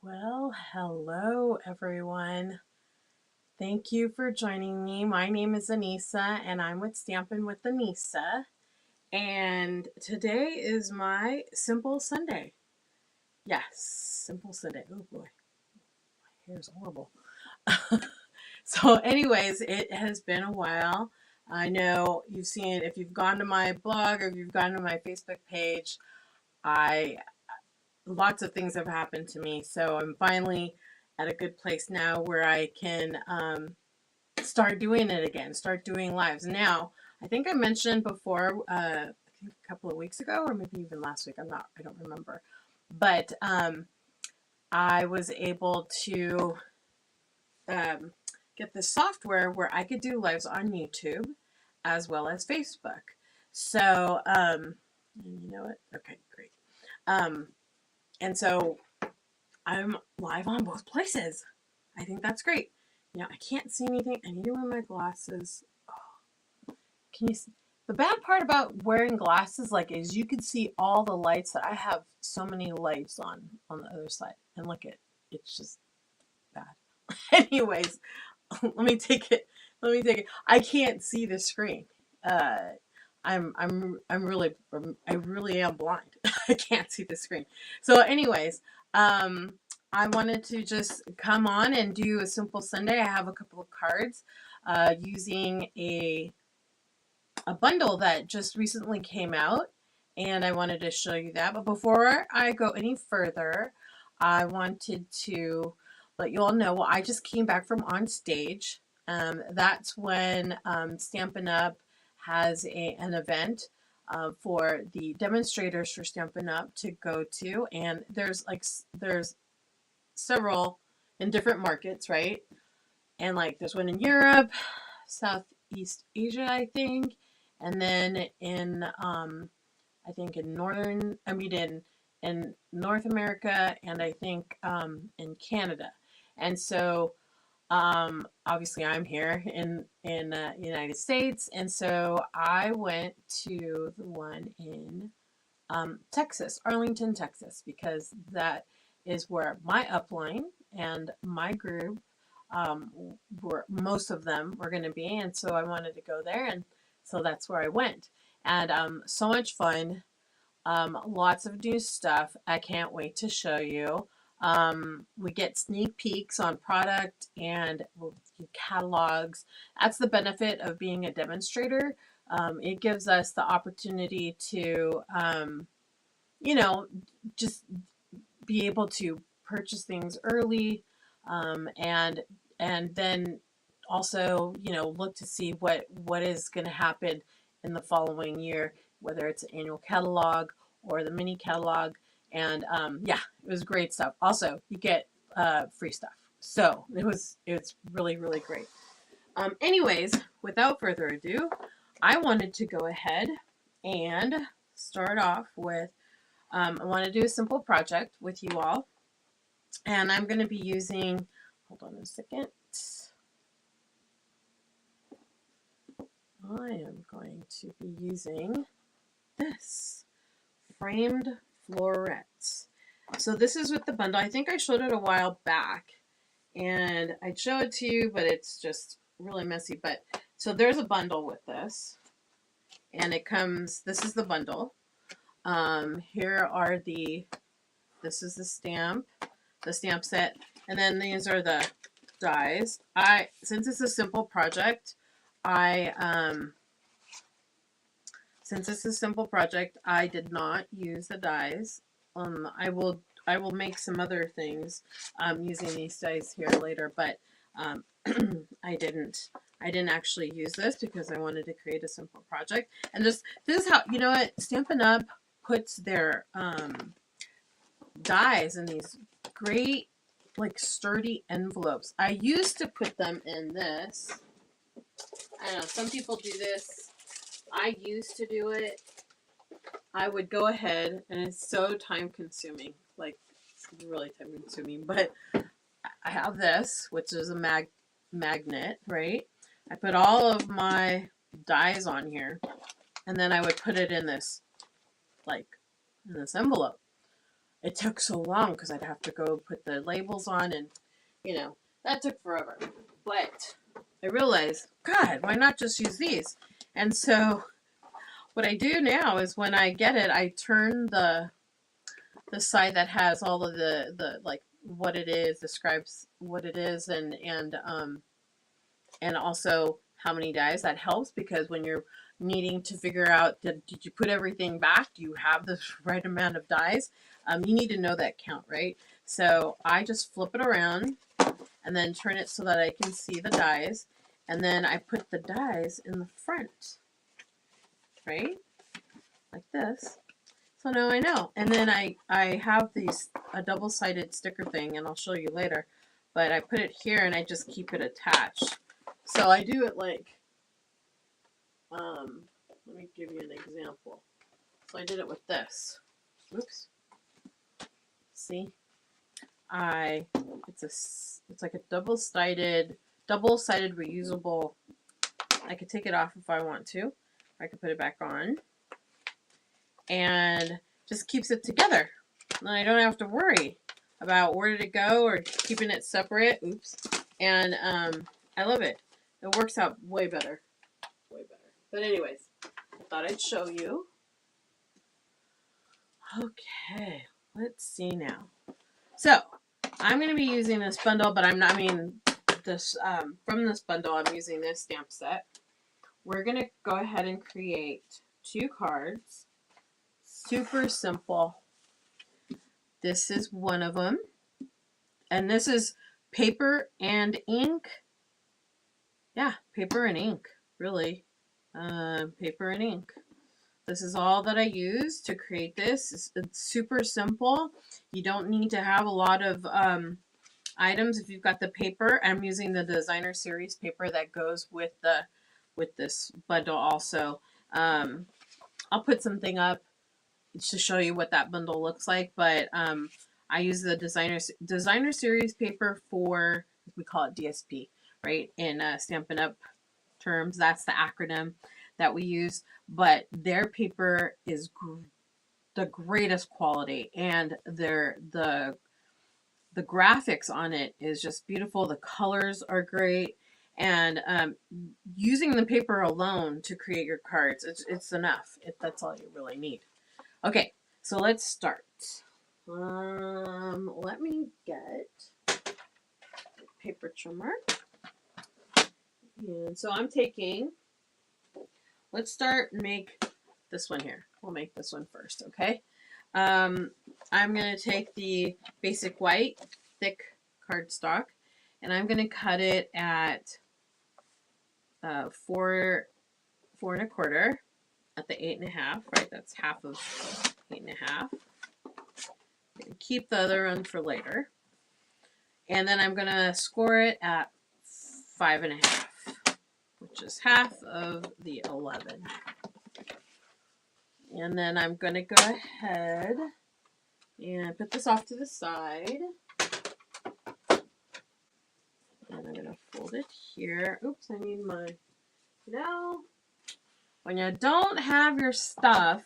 Well, hello everyone. Thank you for joining me. My name is Anissa and I'm with Stampin' with Anissa. And today is my Simple Sunday. Yes, Simple Sunday. Oh boy, my hair is horrible. So, anyways, it has been a while. I know you've seen, if you've gone to my blog or if you've gone to my Facebook page, I lots of things have happened to me. So I'm finally at a good place now where I can start doing it again, start doing lives. Now, I think I mentioned before, I think a couple of weeks ago, or maybe even last week, I don't remember. But I was able to um, get this software where I could do lives on YouTube as well as Facebook. So, and you know what? Okay, great. Um, and so I'm live on both places. I think that's great. I can't see anything. I need to wear my glasses. Oh, can you see? The bad part about wearing glasses is you can see all the lights that I have so many lights on the other side. And look at it's just bad. Anyways, let me take it. Let me take it. I can't see the screen. Uh I really am blind. I can't see the screen. So anyways, I wanted to just come on and do a simple Sunday. I have a couple of cards using a bundle that just recently came out, and I wanted to show you that. But before I go any further, I wanted to let you all know, well, I just came back from on stage. That's when Stampin' Up has an event for the demonstrators for Stampin' Up to go to, and there's several in different markets, right? And there's one in Europe, Southeast Asia, I think, and then in I think in in North America, and I think in Canada. And so obviously I'm here in United States, and so I went to the one in Texas, Arlington, Texas, because that is where my upline and my group um, were most of them were going to be, and so I wanted to go there, and so that's where I went, and so much fun, lots of new stuff. I can't wait to show you. We get sneak peeks on product and catalogs. That's the benefit of being a demonstrator. It gives us the opportunity to, you know, just be able to purchase things early, and then also look to see what is going to happen in the following year, whether it's an annual catalog or the mini catalog. And yeah, it was great stuff. Also, you get free stuff, so it's really great. Anyways, without further ado, I wanted to go ahead and start off with I want to do a simple project with you all, and I'm going to be using, hold on a second, I am going to be using this framed florets. So this is with the bundle. I think I showed it a while back, and I'd show it to you, but it's just really messy. But so there's a bundle with this, and it comes, this is the bundle. Here are this is the stamp set, and then these are the dies. Since it's a simple project, since it's a simple project, I did not use the dies. I will make some other things using these dies here later, but I didn't actually use this because I wanted to create a simple project. And this is how, you know what, Stampin' Up puts their dies in these great sturdy envelopes. I used to put them in this. I don't know, some people do this. I used to do it. I would go ahead, and it's so time consuming, it's really time consuming, but I have this, which is a magnet, right? I put all of my dies on here, and then I would put it in this envelope. it took so long because I'd have to go put the labels on, and you know, that took forever. But I realized, God, why not just use these? And so what I do now is when I get it, I turn the side that has all of the like what it is, describes what it is, and also how many dies. That helps because when you're needing to figure out did you put everything back, do you have the right amount of dies, you need to know that count, right? So I just flip it around and then turn it so that I can see the dies, and then I put the dies in the front, right, like this. So now I know. And then I have a double-sided sticker thing, and I'll show you later, but I put it here and I just keep it attached. So I do it like, let me give you an example. So I did it with this. Oops. See? It's like a double-sided reusable. I could take it off if I want to. I could put it back on. And just keeps it together. And I don't have to worry about where did it go or keeping it separate. Oops. And I love it. It works out way better. Way better. But anyways, I thought I'd show you. Okay, let's see now. So I'm going to be using this bundle, but I'm not, this from this bundle, I'm using this stamp set. We're going to go ahead and create 2 cards. Super simple. This is one of them. And this is paper and ink. Yeah, paper and ink, really. Paper and ink. This is all that I use to create this. It's super simple. You don't need to have a lot of items if you've got the paper. I'm using the designer series paper that goes with this bundle also. I'll put something up to show you what that bundle looks like, but I use the designer series paper for, we call it DSP, right? In Stampin' Up terms, that's the acronym that we use. But their paper is the greatest quality, and the graphics on it is just beautiful. The colors are great, and using the paper alone to create your cards, it's enough. That's all you really need. Okay, so let's start. Let me get a paper trimmer. And so I'm taking, let's start and make this one here. We'll make this one first, okay? I'm going to take the basic white thick cardstock, and I'm going to cut it at 4 1/4 at the 8 1/2, right? That's half of 8 1/2. Keep the other one for later. And then I'm going to score it at 5 1/2, which is half of the 11. And then I'm going to go ahead and put this off to the side. And I'm going to fold it here. Oops, I need my, when you don't have your stuff,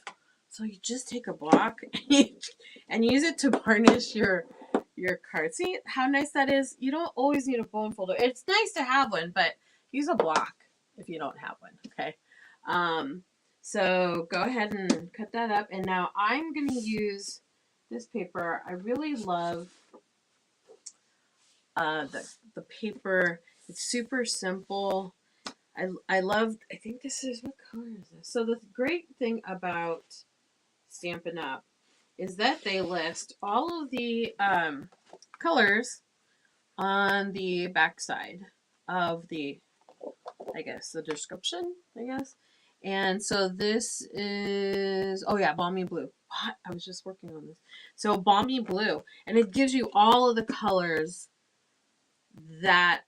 so you just take a block and use it to varnish your card. See how nice that is? You don't always need a bone folder. It's nice to have one, but use a block if you don't have one, okay? So go ahead and cut that up. And now I'm going to use this paper. I really love the paper. It's super simple. I think this is, what color is this? So the great thing about Stampin' Up is that they list all of the colors on the back side of the, the description, And so this is, oh yeah, Balmy Blue. What? I was just working on this. So Balmy Blue. And it gives you all of the colors that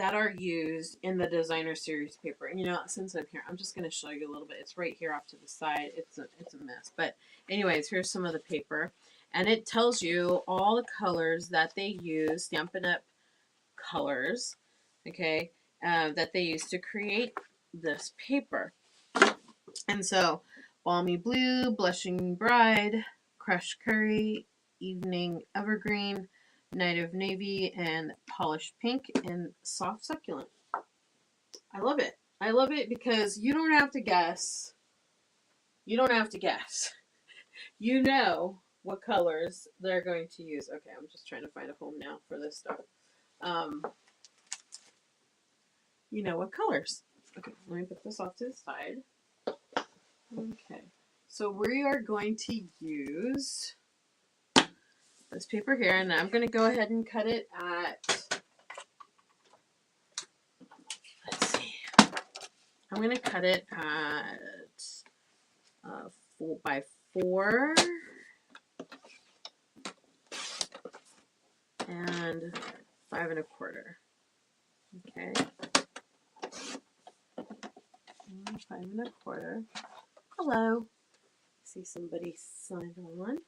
are used in the designer series paper. And since I'm here, I'm just going to show you a little bit. It's right here off to the side. It's a mess. But anyways, here's some of the paper. And it tells you all the colors that they use, Stampin' Up colors, okay, that they use to create this paper. And so Balmy Blue, Blushing Bride, Crushed Curry, Evening Evergreen, Night of Navy, and Polished Pink, and Soft Succulent. I love it. I love it because you don't have to guess. You don't have to guess. You know what colors they're going to use. Okay, I'm just trying to find a home now for this stuff. You know what colors. Okay, let me put this off to the side. Okay, so we are going to use this paper here, and I'm going to go ahead and cut it at, let's see, I'm going to cut it at 4 by 4 and 5 1/4. Okay. 5 1/4. Hello. See somebody signed on.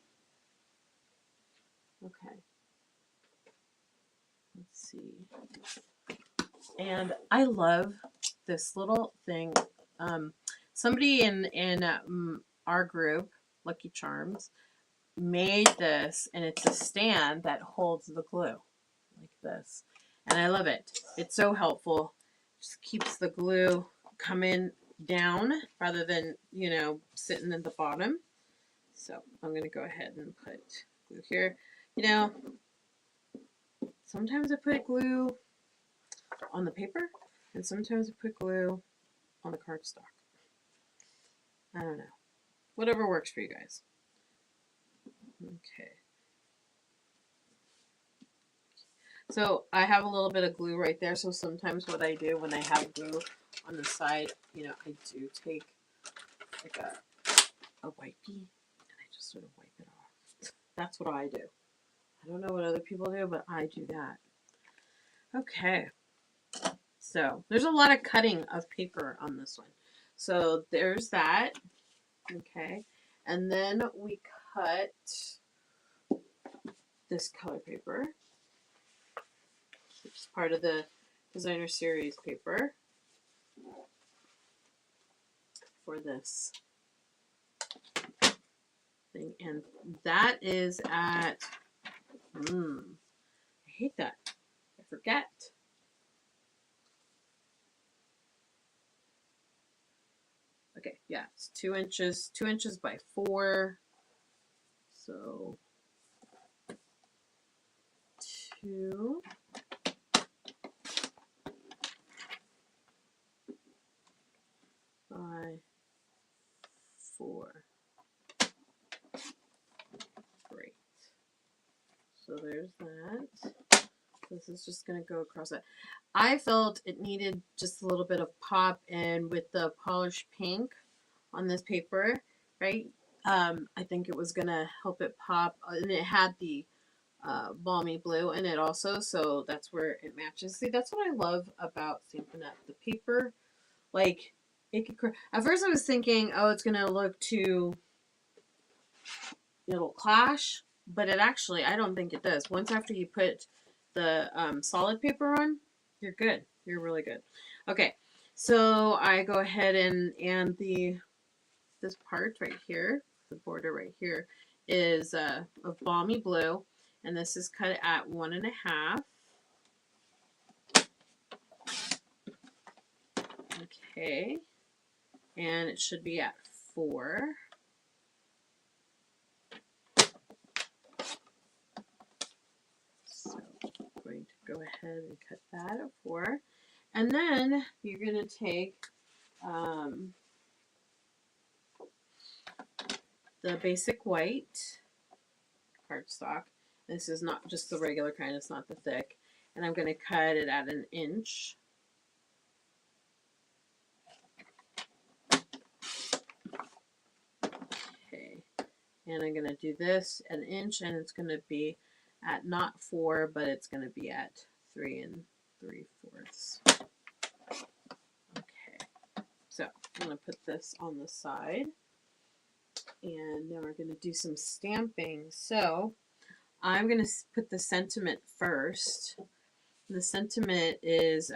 Okay. Let's see. And I love this little thing. Somebody in our group, Lucky Charms, made this, and it's a stand that holds the glue like this. And I love it. It's so helpful. Just keeps the glue coming down rather than, you know, sitting at the bottom. So I'm going to go ahead and put glue here. You know, sometimes I put glue on the paper, and sometimes I put glue on the cardstock. I don't know. Whatever works for you guys. Okay. So I have a little bit of glue right there. So sometimes what I do when I have glue on the side, you know, I do take like a wipey and I just sort of wipe it off. That's what I do. I don't know what other people do, but I do that. Okay. So there's a lot of cutting of paper on this one. So there's that. Okay. And then we cut this color paper. It's part of the designer series paper for this thing. And that is at, I hate that. I forget. Okay, yeah, it's 2 inches by 4. So 2 by 4. Great. So there's that. This is just going to go across it. I felt it needed just a little bit of pop, and with the polished pink on this paper, right, I think it was going to help it pop. And it had the balmy blue in it also, so that's where it matches. See, that's what I love about Stampin' Up! The paper, like, it could, at first I was thinking, oh, it's going to look too, it'll clash, but it actually, I don't think it does. Once after you put the solid paper on, you're good. You're really good. Okay, so I go ahead and this part right here, the border right here, is of balmy blue, and this is cut at 1 1/2. Okay, and it should be at 4. So I'm going to go ahead and cut that at 4. And then you're going to take the basic white cardstock. This is not just the regular kind, it's not the thick. And I'm going to cut it at 1 inch. Okay, and I'm going to do this 1 inch, and it's going to be at not 4, but it's going to be at 3 3/4. Okay, so I'm going to put this on the side, and now we're going to do some stamping. So I'm going to put the sentiment first. The sentiment is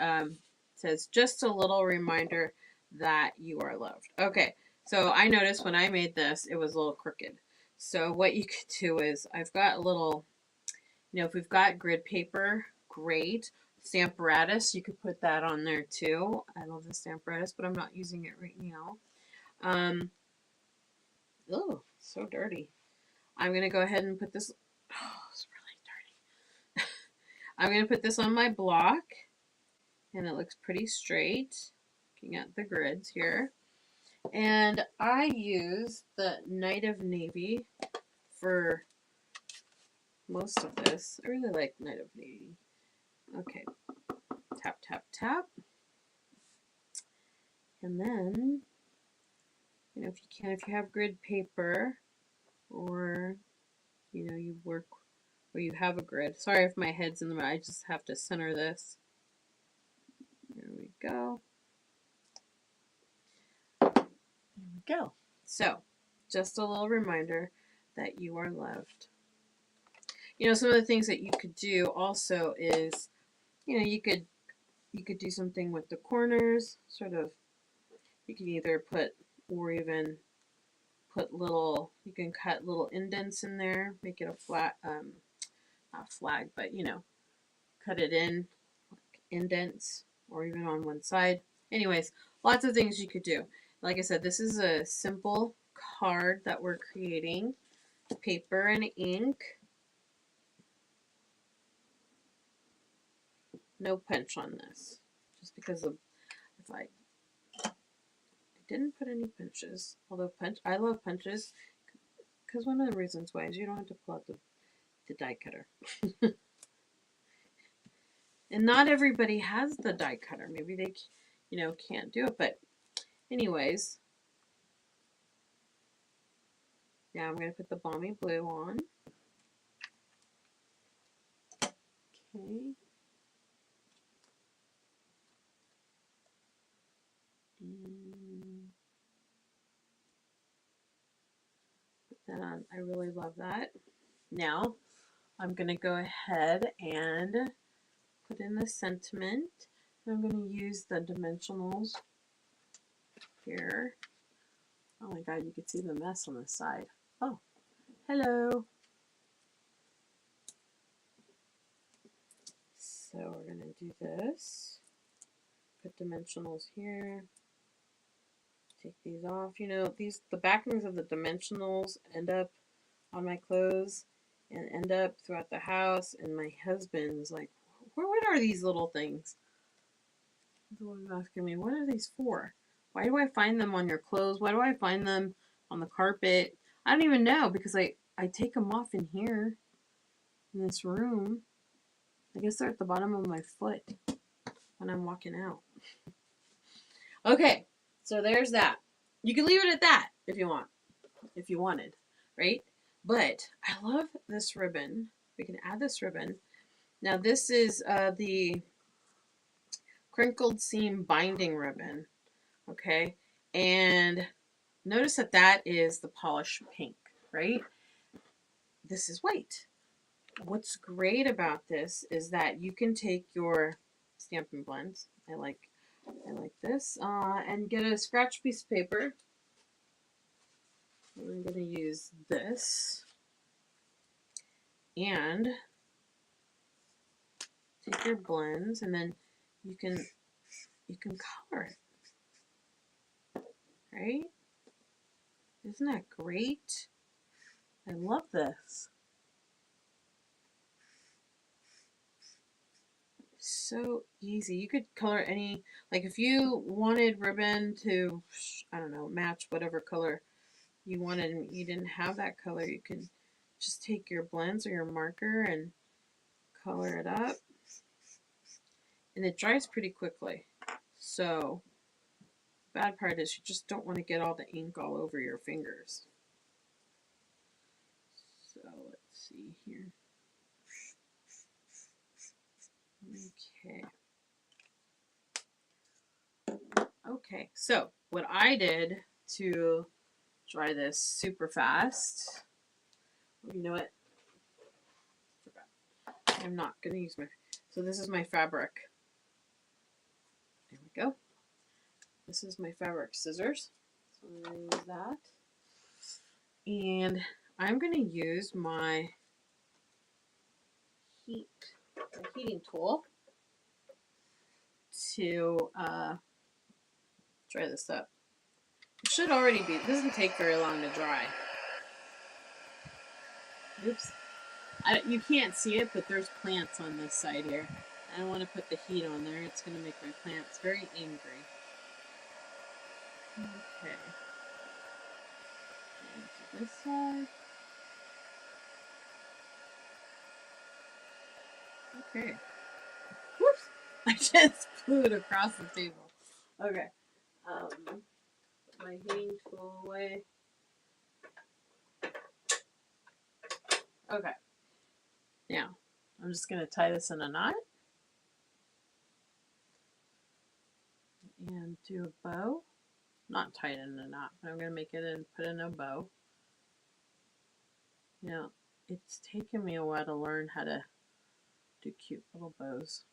says, just a little reminder that you are loved. Okay, so I noticed when I made this, it was a little crooked. So what you could do is, I've got a little, if we've got grid paper, great. Stamparatus, you could put that on there too. I love the Stamparatus, but I'm not using it right now. Oh, so dirty. I'm going to go ahead and put this, oh, it's really dirty. I'm going to put this on my block, and it looks pretty straight, looking at the grids here. And I use the Night of Navy for most of this. I really like Night of Navy. Okay, tap, tap, tap. And then, if you can, if you have grid paper, or, you work where you have a grid. Sorry if my head's in the way. I just have to center this. There we go. There we go. So, just a little reminder that you are loved. Some of the things that you could do also is, you could do something with the corners, sort of. You can either put, or even put little, you can cut little indents in there, make it a flat, not flag, but cut it in, like indents, or even on one side. Anyways, lots of things you could do. Like I said, this is a simple card that we're creating. Paper and ink. No punch on this, just because of, if I didn't put any punches, although I love punches, because one of the reasons why is you don't have to pull out the die cutter. And not everybody has the die cutter. Maybe they, can't do it. But anyways, now I'm going to put the Balmy Blue on. Okay. Put that on. I really love that. Now, I'm going to go ahead and put in the sentiment. I'm going to use the dimensionals here. Oh my god, you can see the mess on the side. Oh, hello. So we're going to do this. Put dimensionals here. Take these off. The backings of the dimensionals end up on my clothes and end up throughout the house. And my husband's like, what are these little things? He's always asking me, what are these for? Why do I find them on your clothes? Why do I find them on the carpet? I don't even know, because I take them off in here, in this room. I guess they're at the bottom of my foot when I'm walking out. Okay, so there's that. You can leave it at that if you want, if you wanted, right? But I love this ribbon. We can add this ribbon. Now this is the crinkled seam binding ribbon, okay? And notice that that is the polished pink, right? This is white. What's great about this is that you can take your Stampin' Blends. I like this, and get a scratch piece of paper. I'm going to use this, and take your blends, and then you can color it, right? Isn't that great? I love this. So easy. You could color any, like if you wanted ribbon to, I don't know, match whatever color you wanted and you didn't have that color, you can just take your blends or your marker and color it up. And it dries pretty quickly. So, the bad part is you just don't want to get all the ink all over your fingers. So, let's see here. Okay. Okay, so what I did to dry this super fast, you know what? I'm not going to use my, so this is my fabric. There we go. This is my fabric scissors. So I'm going to use that. And I'm going to use my heating tool to dry this up. It should already be, it doesn't take very long to dry. Oops. You can't see it, but there's plants on this side here. I don't want to put the heat on there. It's going to make my plants very angry. Okay. And to this side. Okay. Whoops! I just flew it across the table. Okay. Put my heating tool away. Okay. Now, I'm just going to tie this in a knot. And do a bow. Not tie it in a knot, but I'm going to make it and put in a bow. Now, it's taken me a while to learn how to do cute little bows.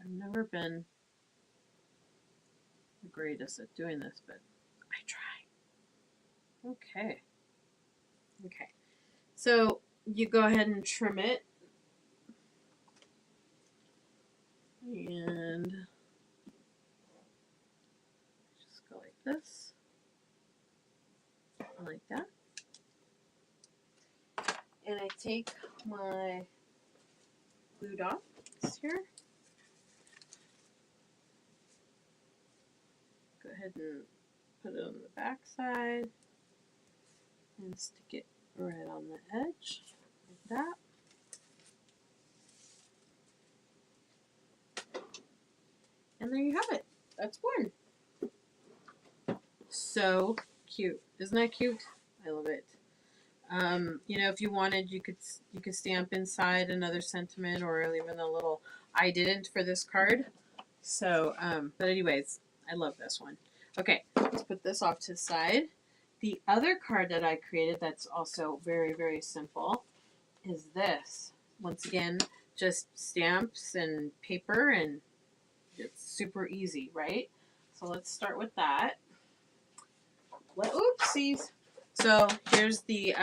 I've never been the greatest at doing this, but I try. Okay. Okay. So you go ahead and trim it. And just go like this. Like that. And I take my glue dots here. Go ahead and put it on the back side and stick it right on the edge like that. And there you have it. That's one. So cute. Isn't that cute? I love it. You know, if you wanted, you could stamp inside another sentiment or even a little. I didn't for this card. So, but anyways, I love this one. Okay, let's put this off to the side. The other card that I created that's also very, very simple is this. Once again, just stamps and paper, and it's super easy, right? So let's start with that. Oopsies. So here's the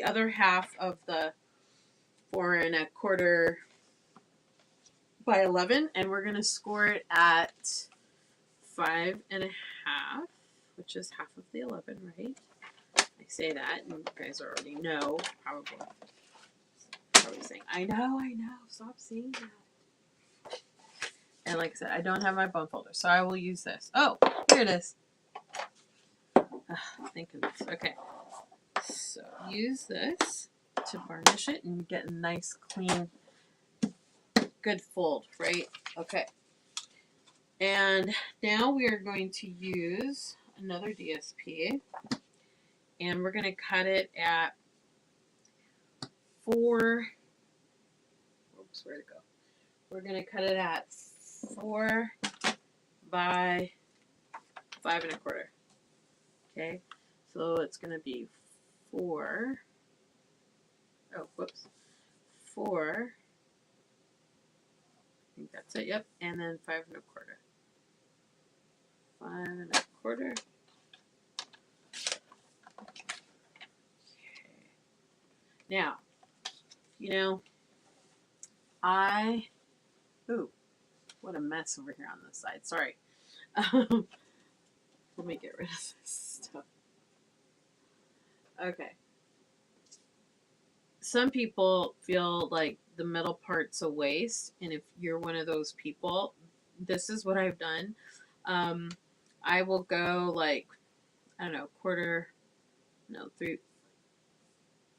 other half of the 4 1/4 by 11, and we're gonna score it at 5 1/2, which is half of the 11, right? I say that, and you guys already know, probably saying, I know, stop saying that. And like I said, I don't have my bone folder, so I will use this. Oh, here it is. Thank goodness. Okay, so use this to varnish it and get a nice, clean, good fold, right? Okay. And now we are going to use another DSP, and we're going to cut it at 4. Oops, where'd it go? We're going to cut it at 4 by 5 1/4. Okay, so it's going to be 4. Oh, whoops. 4. I think that's it. Yep, and then 5 1/4. 5 1/4. Okay. Now, you know, ooh, what a mess over here on this side. Sorry. Let me get rid of this stuff. Okay. Some people feel like the middle part's a waste, and if you're one of those people, this is what I've done. I will go like, I don't know,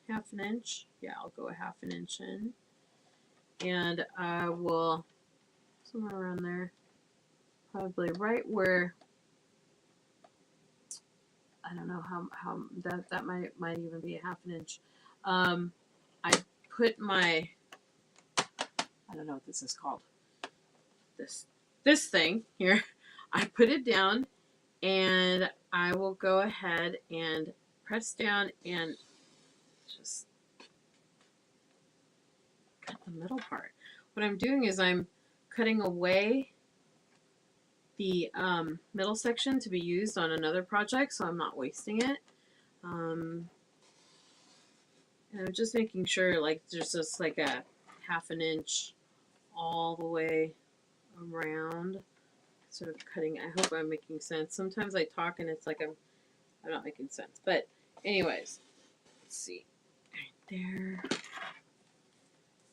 half an inch. Yeah, I'll go a half an inch in. And I will, somewhere around there, probably right where, I don't know how that might even be a half an inch. I put my, I don't know what this is called, this thing here, I put it down, and I will go ahead and press down and just cut the middle part. What I'm doing is I'm cutting away the middle section to be used on another project, so I'm not wasting it. And I'm just making sure like there's just like a ½ an inch all the way around, sort of cutting. I hope I'm making sense. Sometimes I talk and it's like I'm not making sense. But anyways, let's see. Right there.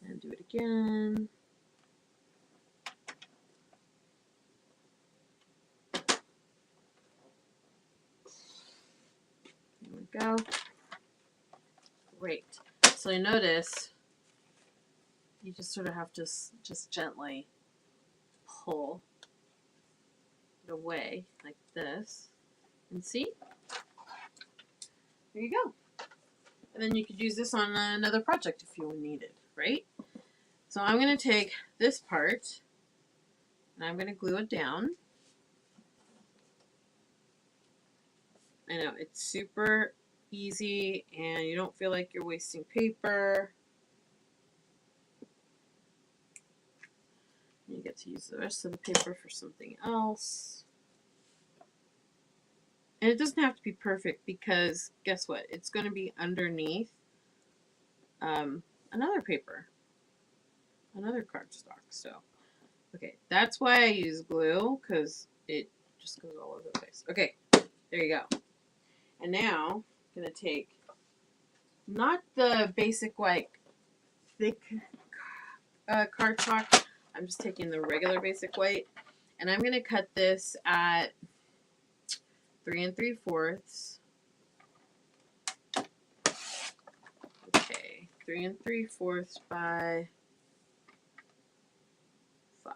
And do it again. There we go. Great. So you notice you just sort of have to just gently pull it away like this. And see? There you go. And then you could use this on another project if you need it, right? So I'm going to take this part and I'm going to glue it down. I know, it's super easy and you don't feel like you're wasting paper. You get to use the rest of the paper for something else. And it doesn't have to be perfect because guess what? It's going to be underneath another paper, another cardstock. So, okay, that's why I use glue, because it just goes all over the place. Okay, there you go. And now I'm going to take not the basic like thick cardstock. I'm just taking the regular basic white, and I'm going to cut this at 3 3/4. Okay, 3 3/4 by 5.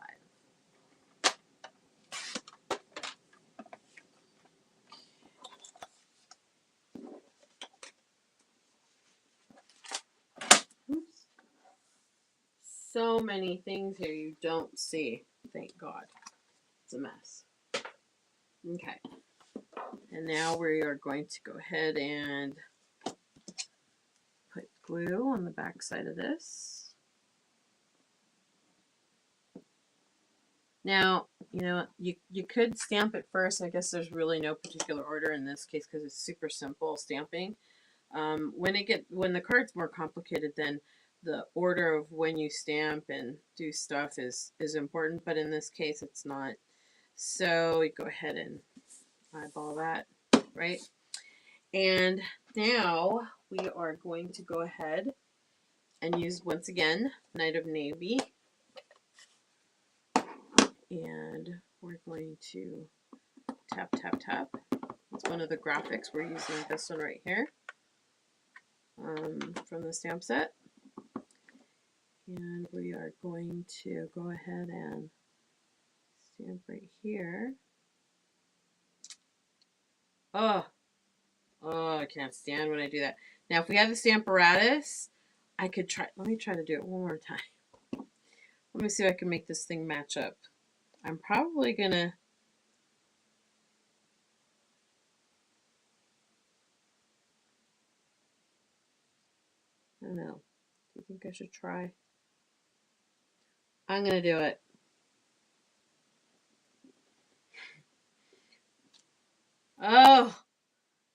Oops. So many things here you don't see. Thank God. It's a mess. Okay. And now we are going to go ahead and put glue on the back side of this. Now, you know, you could stamp it first. I guess there's really no particular order in this case because it's super simple stamping. When the card's more complicated, then the order of when you stamp and do stuff is important, but in this case it's not. So you go ahead and eyeball that, right? And now we are going to go ahead and use, once again, Night of Navy. And we're going to tap, tap, tap. It's one of the graphics. We're using this one right here from the stamp set. And we are going to go ahead and stamp right here. Oh, I can't stand when I do that. Now, if we have the Stamparatus, I could try. Let me try to do it one more time. Let me see if I can make this thing match up. I'm probably going to... I don't know. Do you think I should try? I'm going to do it. Oh,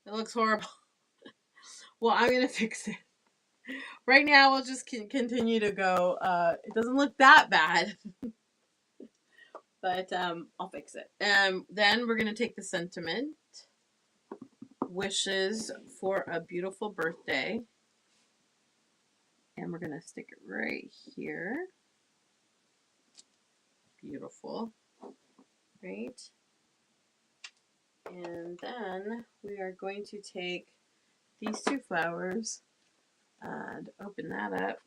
it looks horrible. Well, I'm going to fix it. Right now, we'll just continue to go. It doesn't look that bad. But I'll fix it. Then we're going to take the sentiment. Wishes for a beautiful birthday. And we're going to stick it right here. Beautiful. Right? And then we are going to take these two flowers and open that up.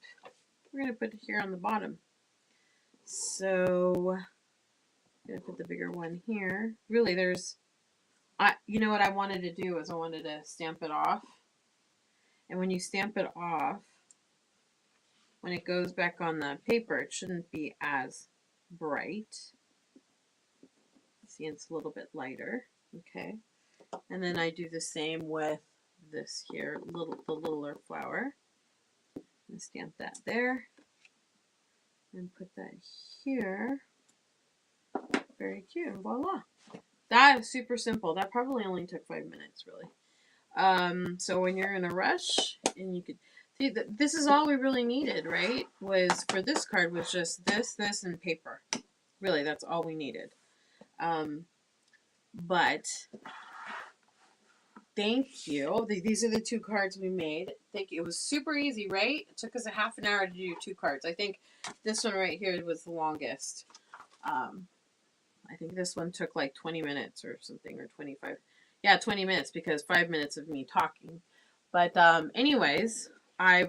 We're going to put it here on the bottom. So I'm going to put the bigger one here. Really, you know what I wanted to do is I wanted to stamp it off. And when you stamp it off, when it goes back on the paper, it shouldn't be as bright. See, it's a little bit lighter. Okay. And then I do the same with this here, the littler flower. And stamp that there. And put that here. Very cute. And voila. That is super simple. That probably only took 5 minutes, really. So when you're in a rush and you could see that this is all we really needed, right? Was for this card was just this, and paper. Really, that's all we needed. But thank you. These are the 2 cards we made. Thank you. It was super easy, right? It took us a half an hour to do 2 cards. I think this one right here was the longest. I think this one took like 20 minutes or something, or 25. Yeah, 20 minutes because 5 minutes of me talking. But anyways, I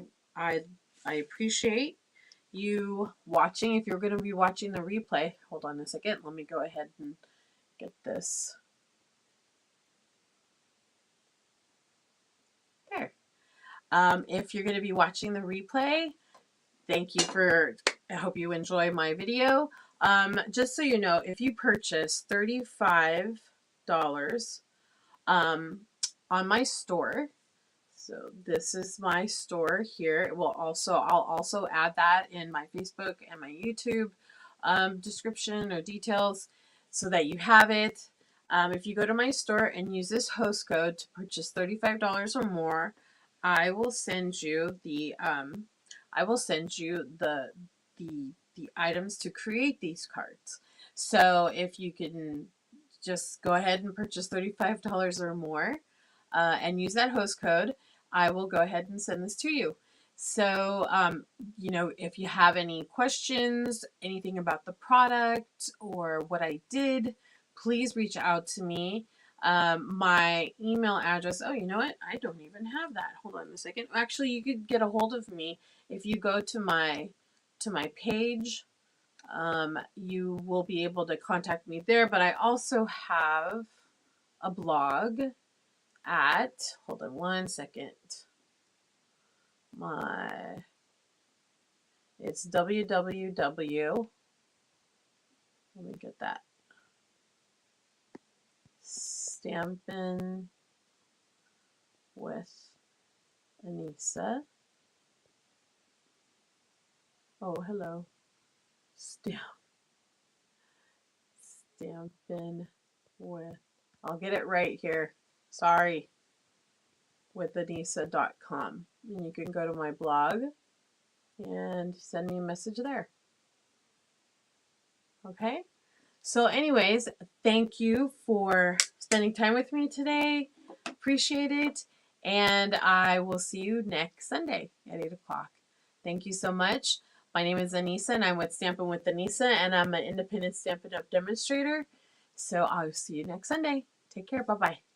appreciate you watching. If you're going to be watching the replay, hold on a second. Let me go ahead and get this. There. If you're going to be watching the replay, thank you for, I hope you enjoy my video. Just so you know, if you purchase $35 on my store, so this is my store here. It will also, I'll also add that in my Facebook and my YouTube description or details so that you have it. If you go to my store and use this host code to purchase $35 or more, I will send you the the items to create these cards. So if you can just go ahead and purchase $35 or more and use that host code, I will go ahead and send this to you. So, you know, if you have any questions, anything about the product or what I did, please reach out to me. My email address, oh, you know what? I don't even have that. Hold on a second. Actually, you could get a hold of me if you go to my page. You will be able to contact me there, but I also have a blog at, hold on one second. It's www, let me get that, Stampin with Anissa. Oh, hello. Stampin with, I'll get it right here. Sorry. With Anissa.com. And you can go to my blog and send me a message there. Okay? So anyways, thank you for spending time with me today. Appreciate it. And I will see you next Sunday at 8 o'clock. Thank you so much. My name is Anissa, and I'm with Stampin' with Anissa, and I'm an independent Stampin' Up demonstrator. So I'll see you next Sunday. Take care. Bye-bye.